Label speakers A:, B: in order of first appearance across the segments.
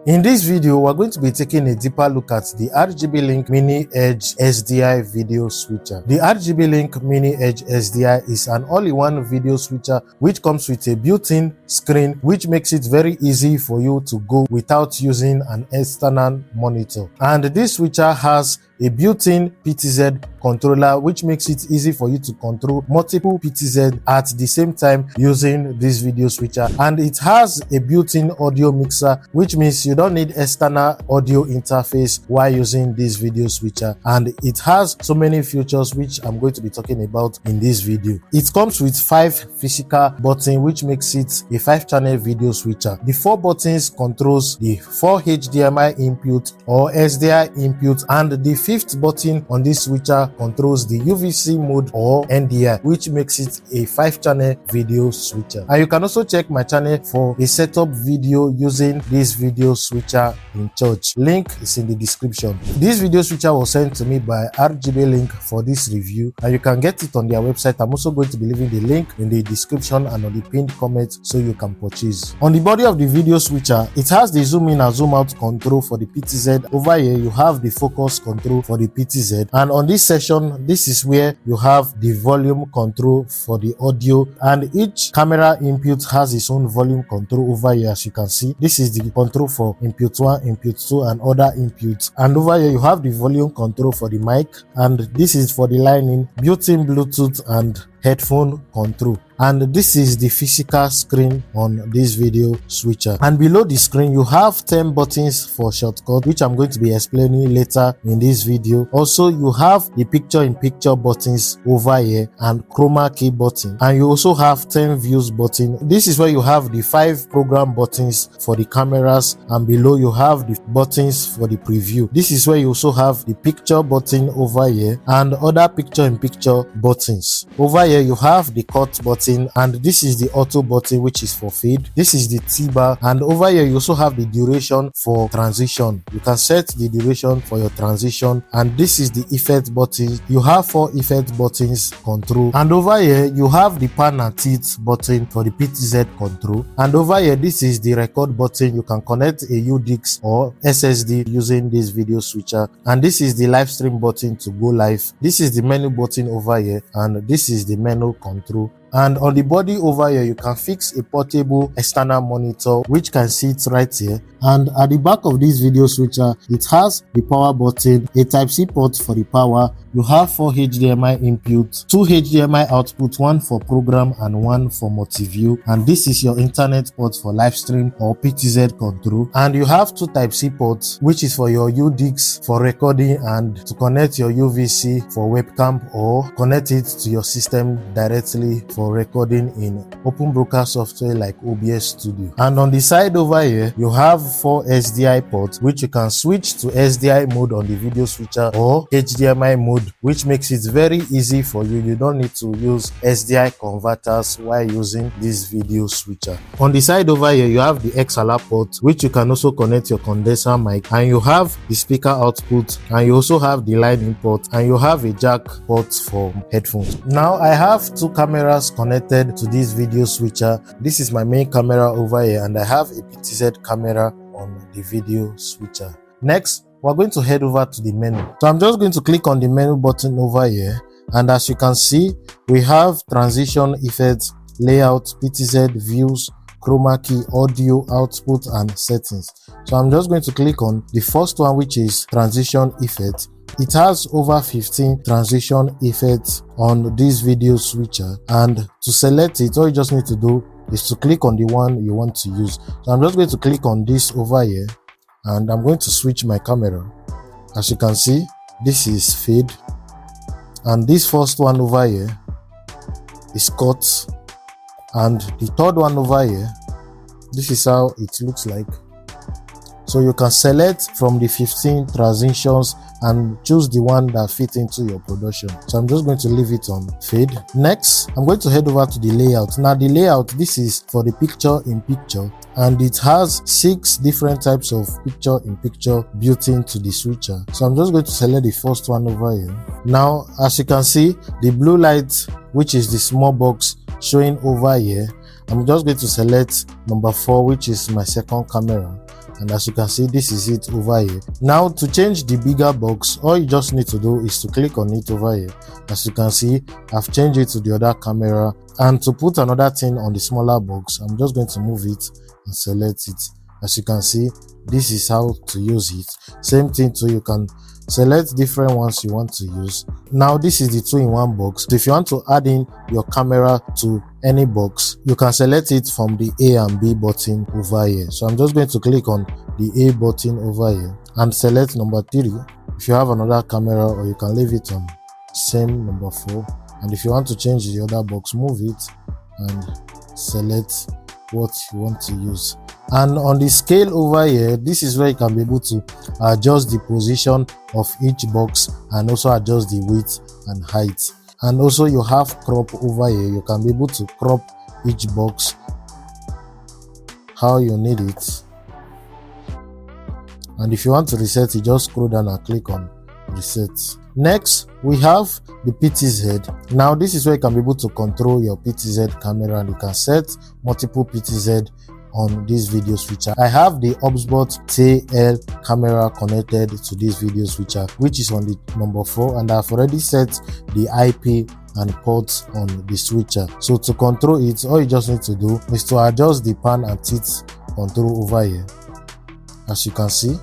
A: In this video, we're going to be taking a deeper look at the RGBlink Mini-Edge SDI video switcher. The RGBlink Mini-Edge SDI is an all-in-one video switcher which comes with a built-in screen which makes it very easy for you to go without using an external monitor. And this switcher has a built-in PTZ controller which makes it easy for you to control multiple PTZ at the same time using this video switcher. And it has a built-in audio mixer, which means you don't need external audio interface while using this video switcher. And it has so many features which I'm going to be talking about in this video. It comes with 5 physical buttons which makes it a 5-channel video switcher. The 4 buttons controls the 4 HDMI input or SDI input, and the 5th button on this switcher controls the UVC mode or NDI, which makes it a 5-channel video switcher. And you can also check my channel for a setup video using this video switcher in church. Link is in the description. This video switcher was sent to me by RGBlink for this review, and you can get it on their website. I'm also going to be leaving the link in the description and on the pinned comment so you can purchase. On the body of the video switcher, it has the zoom in and zoom out control for the PTZ. Over here you have the focus control for the PTZ, and on this section, this is where you have the volume control for the audio, and each camera input has its own volume control. Over here, as you can see, this is the control for input 1, input 2 and other inputs. And over here you have the volume control for the mic, and this is for the line-in, built-in Bluetooth and headphone control. And this is the physical screen on this video switcher. And below the screen you have 10 buttons for shortcut, which I'm going to be explaining later in this video. Also, you have the picture-in-picture buttons over here and chroma key button, and you also have 10 views button. This is where you have the 5 program buttons for the cameras, and below you have the buttons for the preview. This is where you also have the picture button over here and other picture-in-picture buttons. Over here you have the cut button, and this is the auto button which is for fade. This is the T-bar, and over here you also have the duration for transition. You can set the duration for your transition, and this is the effect button. You have 4 effect buttons control, and over here you have the pan and tilt button for the PTZ control, and over here this is the record button. You can connect a UDIX or SSD using this video switcher, and this is the live stream button to go live. This is the menu button over here, and this is the menu control. And on the body over here you can fix a portable external monitor which can sit right here. And at the back of this video switcher, it has the power button, a Type-C port for the power. You have 4 HDMI inputs, 2 HDMI output, 1 for program and 1 for multi-view, and this is your internet port for live stream or PTZ control. And you have 2 Type-C ports, which is for your UDIX for recording and to connect your UVC for webcam, or connect it to your system directly for recording in open broadcast software like OBS Studio. And on the side over here you have 4 SDI ports which you can switch to SDI mode on the video switcher or HDMI mode, which makes it very easy for you. You don't need to use SDI converters while using this video switcher. On the side over here you have the XLR port which you can also connect your condenser mic, and you have the speaker output, and you also have the line in port, and you have a jack port for headphones. Now I have 2 cameras connected to this video switcher. This is my main camera over here, and I have a PTZ camera on the video switcher. Next, we're going to head over to the menu. So I'm just going to click on the menu button over here, and as you can see we have transition, effects, layout, PTZ, views, chroma key, audio, output and settings. So I'm just going to click on the first one, which is transition effect. It has over 15 transition effects on this video switcher, and to select it, all you just need to do is to click on the one you want to use. So I'm just going to click on this over here, and I'm going to switch my camera. As you can see, this is fade, and this first one over here is cut, and the third one over here, this is how it looks like. So you can select from the 15 transitions and choose the one that fits into your production. So I'm just going to leave it on fade. Next, I'm going to head over to the layout. Now the layout, this is for the picture-in-picture, and it has 6 different types of picture-in-picture built into the switcher. So I'm just going to select the first one over here. Now, as you can see, the blue light, which is the small box showing over here, I'm just going to select number 4, which is my second camera, and as you can see, this is it over here. Now to change the bigger box, all you just need to do is to click on it over here. As you can see, I've changed it to the other camera, and to put another thing on the smaller box, I'm just going to move it and select it. As you can see, this is how to use it. Same thing too, you can select different ones you want to use. Now this is the 2-in-1 box. If you want to add in your camera to any box, you can select it from the A and B button over here. So I'm just going to click on the A button over here and select number 3 if you have another camera, or you can leave it on same number 4. And if you want to change the other box, move it and select what you want to use. And on the scale over here, this is where you can be able to adjust the position of each box and also adjust the width and height. And also you have crop over here. You can be able to crop each box how you need it. And if you want to reset it, just scroll down and click on reset. Next, we have the PTZ. Now this is where you can be able to control your PTZ camera, and you can set multiple PTZ on this video switcher. I have the HubSpot TL camera connected to this video switcher, which is on the number 4, and I've already set the IP and ports on the switcher. So to control it, all you just need to do is to adjust the pan and teeth control over here. As you can see,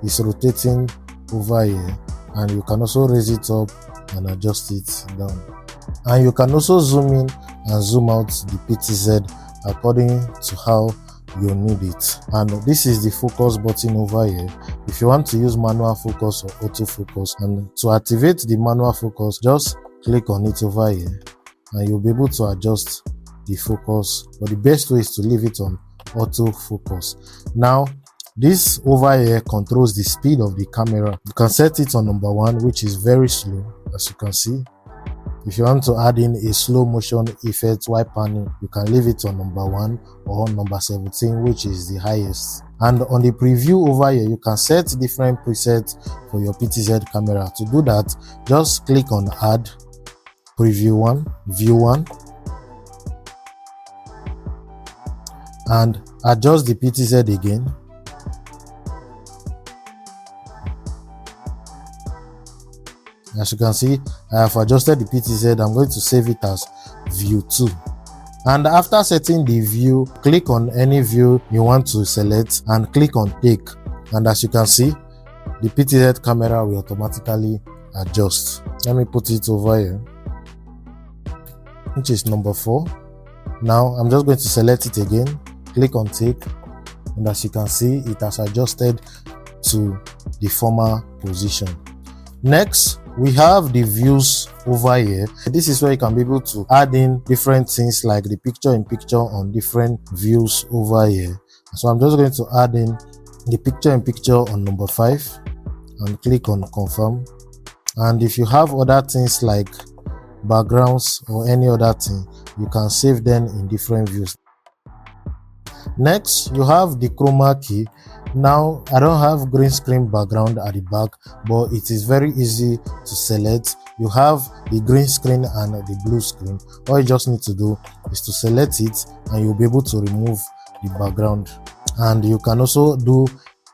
A: it's rotating over here, and you can also raise it up and adjust it down. And you can also zoom in and zoom out the PTZ according to how you need it. And this is the focus button over here if you want to use manual focus or autofocus. And to activate the manual focus, just click on it over here and you'll be able to adjust the focus, but the best way is to leave it on autofocus. Now this over here controls the speed of the camera. You can set it on number 1, which is very slow, as you can see. If you want to add in a slow motion effect while panning, you can leave it on number 1 or number 17, which is the highest. And on the preview over here, you can set different presets for your PTZ camera. To do that, just click on add, preview 1, view 1, and adjust the PTZ again. As you can see, I have adjusted the PTZ. I'm going to save it as view 2. And after setting the view, click on any view you want to select and click on take. And as you can see, the PTZ camera will automatically adjust. Let me put it over here, which is number 4. Now I'm just going to select it again, click on take, and as you can see, it has adjusted to the former position. Next, we have the views over here. This is where you can be able to add in different things like the picture-in-picture on different views over here. So I'm just going to add in the picture-in-picture on number 5 and click on confirm. And if you have other things like backgrounds or any other thing, you can save them in different views. Next, you have the chroma key. Now I don't have green screen background at the back, but it is very easy to select. You have the green screen and the blue screen. All you just need to do is to select it and you'll be able to remove the background. And you can also do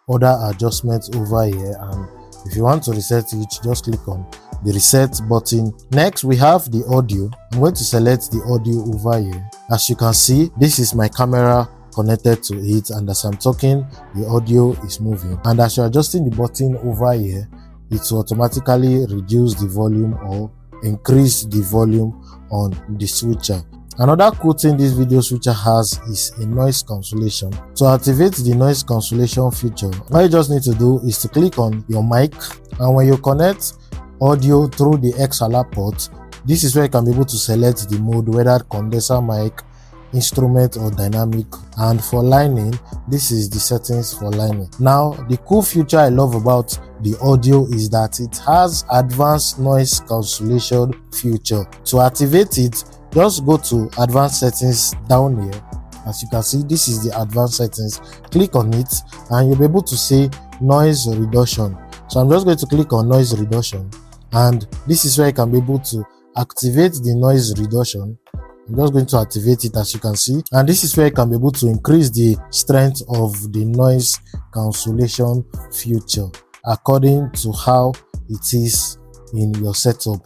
A: other adjustments over here, and if you want to reset it, just click on the reset button. Next, we have the audio. I'm going to select the audio over here. As you can see, this is my camera connected to it, and as I'm talking, the audio is moving. And as you're adjusting the button over here, it will automatically reduce the volume or increase the volume on the switcher. Another cool thing this video switcher has is a noise cancellation. To activate the noise cancellation feature, all you just need to do is to click on your mic, and when you connect audio through the XLR port, this is where you can be able to select the mode, whether condenser mic, instrument or dynamic. And for lining, this is the settings for lining. Now the cool feature I love about the audio is that it has advanced noise cancellation feature. To activate it, just go to advanced settings down here. As you can see, this is the advanced settings. Click on it and you'll be able to see noise reduction. So I'm just going to click on noise reduction, and this is where you can be able to activate the noise reduction. I'm just going to activate it, as you can see, and this is where you can be able to increase the strength of the noise cancellation feature according to how it is in your setup.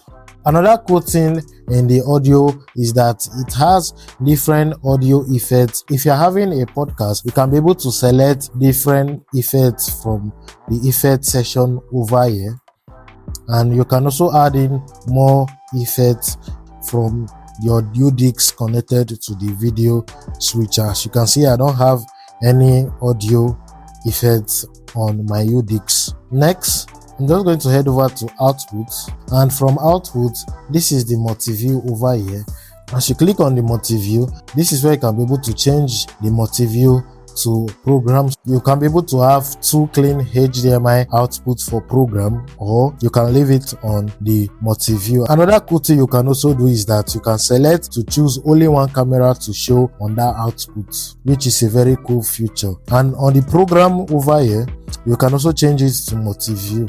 A: Another cool thing in the audio is that it has different audio effects. If you're having a podcast, you can be able to select different effects from the effect section over here, and you can also add in more effects from your UDIX connected to the video switcher. As you can see, I don't have any audio effects on my UDIX. Next, I'm just going to head over to output, and from output, this is the multi-view over here. As you click on the multi-view, this is where you can be able to change the multi-view to programs. You can be able to have two clean HDMI outputs for program, or you can leave it on the multi-view. Another cool thing you can also do is that you can select to choose only one camera to show on that output, which is a very cool feature. And on the program over here, you can also change it to multi-view.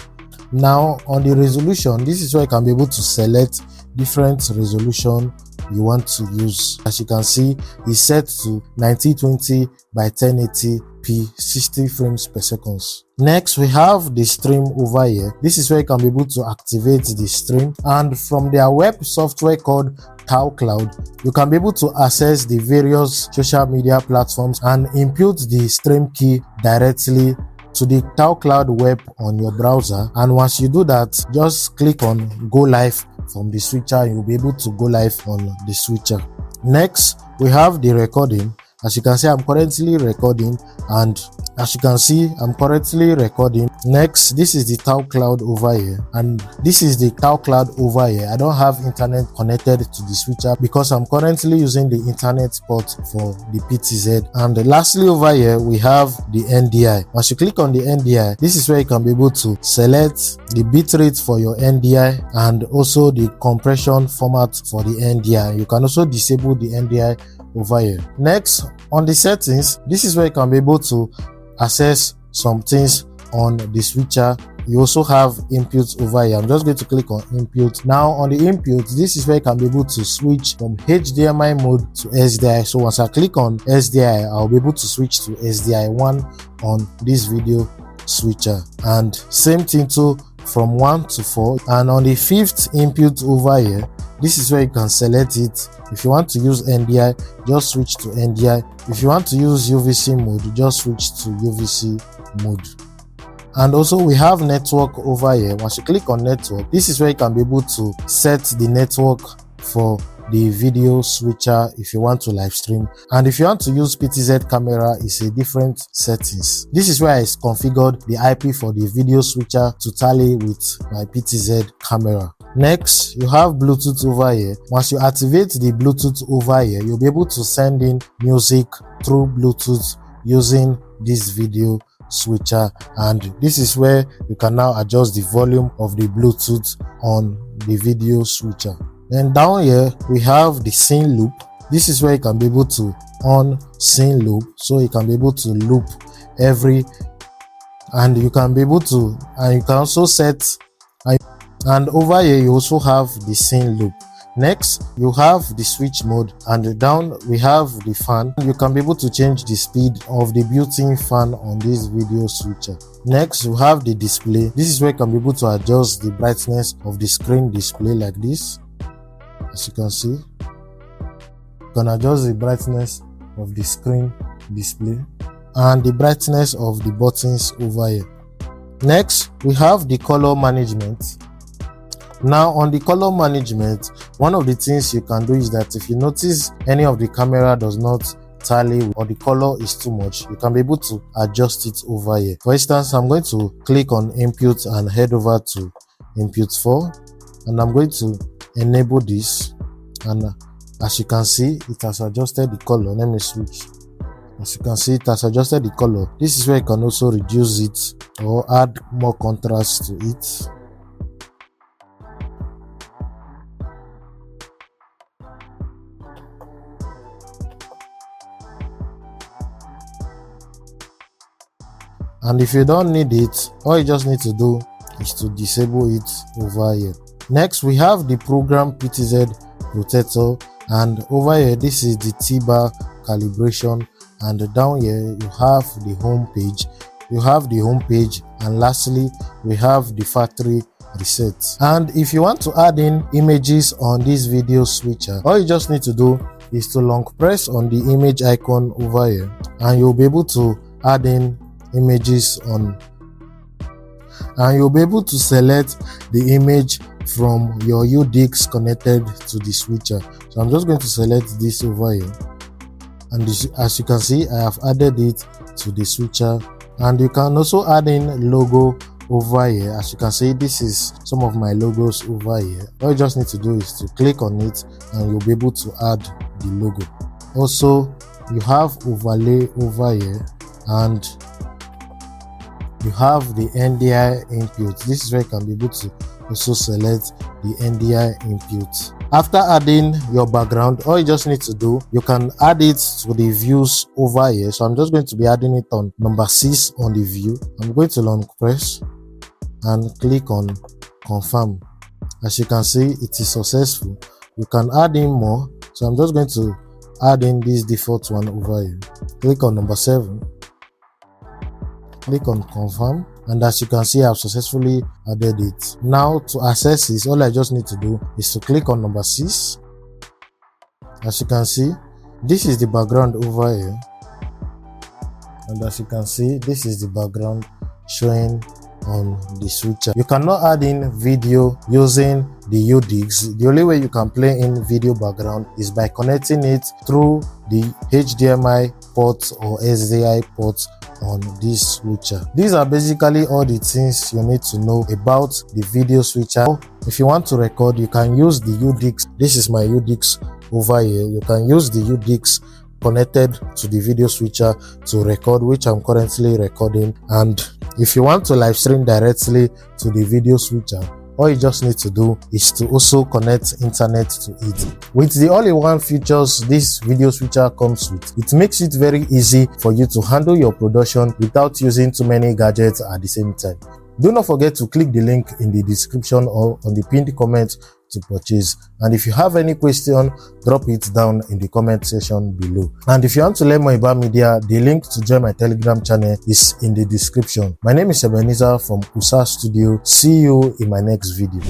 A: Now on the resolution, this is where you can be able to select different resolution you want to use. As you can see, it's set to 1920 by 1080p 60 frames per second. Next, we have the stream over here. This is where you can be able to activate the stream, and from their web software called Cloud, you can be able to access the various social media platforms and input the stream key directly to the Cloud web on your browser. And once you do that, just click on go live from the switcher. You'll be able to go live on the switcher. Next, we have the recording. As you can see, I'm currently recording, and as you can see, I'm currently recording. Next, this is the Cloud over here, and this is the Cloud over here. I don't have internet connected to the switcher because I'm currently using the internet port for the PTZ. And lastly over here, we have the NDI. Once you click on the NDI, this is where you can be able to select the bitrate for your NDI and also the compression format for the NDI. You can also disable the NDI over here. Next, on the settings, this is where you can be able to access some things on the switcher. You also have inputs over here. I'm just going to click on input. Now on the input, this is where you can be able to switch from HDMI mode to SDI. So once I click on SDI, I'll be able to switch to SDI 1 on this video switcher, and same thing too from 1 to 4. And on the fifth input over here, this is where you can select it. If you want to use NDI, just switch to NDI. If you want to use UVC mode, just switch to UVC mode. And also we have network over here. Once you click on network, this is where you can be able to set the network for the video switcher if you want to live stream. And if you want to use PTZ camera, it's a different settings. This is where I configured the IP for the video switcher to tally with my PTZ camera. Next, you have Bluetooth over here. Once you activate the Bluetooth over here, you'll be able to send in music through Bluetooth using this video switcher, and this is where you can now adjust the volume of the Bluetooth on the video switcher. Then down here we have the scene loop. This is where you can be able to on scene loop, so you can be able to loop every, and you can be able to, and you can also set, and over here you also have the scene loop. Next, you have the switch mode, and down we have the fan. You can be able to change the speed of the built-in fan on this video switcher. Next, you have the display. This is where you can be able to adjust the brightness of the screen display like this. As you can see, you can adjust the brightness of the screen display and the brightness of the buttons over here. Next, we have the color management. Now on the color management, one of the things you can do is that if you notice any of the camera does not tally or the color is too much, you can be able to adjust it over here. For instance, I'm going to click on input and head over to input 4, and I'm going to enable this, and as you can see, it has adjusted the color. Let me switch. As you can see, it has adjusted the color. This is where you can also reduce it or add more contrast to it. And if you don't need it, all you just need to do is to disable it over here. Next, we have the program PTZ protector, And over here, this is the T-bar calibration, and down here you have the home page. And lastly we have the factory reset. And if you want to add in images on this video switcher, all you just need to do is to long press on the image icon over here, and you'll be able to add in images on, and you'll be able to select the image from your UDIX connected to the switcher. So I'm just going to select this over here, and this, as you can see, I have added it to the switcher. And you can also add in logo over here. As you can see, this is some of my logos over here. All you just need to do is to click on it and you'll be able to add the logo. Also, you have overlay over here, and you have the NDI input. This is where you can be able to also select the NDI input. After adding your background, all you just need to do, you can add it to the views over here. So I'm just going to be adding it on number 6 on the view. I'm going to long press and click on confirm. As you can see, it is successful. You can add in more, so I'm just going to add in this default one over here. Click on number 7, click on confirm, and as you can see, I've successfully added it. Now to access this, all I just need to do is to click on number 6. As you can see, this is the background over here, and as you can see, this is the background showing on the switcher. You cannot add in video using the UDIX. The only way you can play in video background is by connecting it through the HDMI port or SDI port on this switcher. These are basically all the things you need to know about the video switcher. If you want to record, you can use the UDIX. This is my UDIX over here. You can use the UDIX connected to the video switcher to record, which I'm currently recording. And if you want to live stream directly to the video switcher, all you just need to do is to also connect internet to it. With the all-in-one features this video switcher comes with, it makes it very easy for you to handle your production without using too many gadgets at the same time. Do not forget to click the link in the description or on the pinned comment to purchase. And if you have any question, drop it down in the comment section below. And if you want to learn more about media, the link to join my Telegram channel is in the description. My name is Ebenezer from USA Studio. See you in my next video.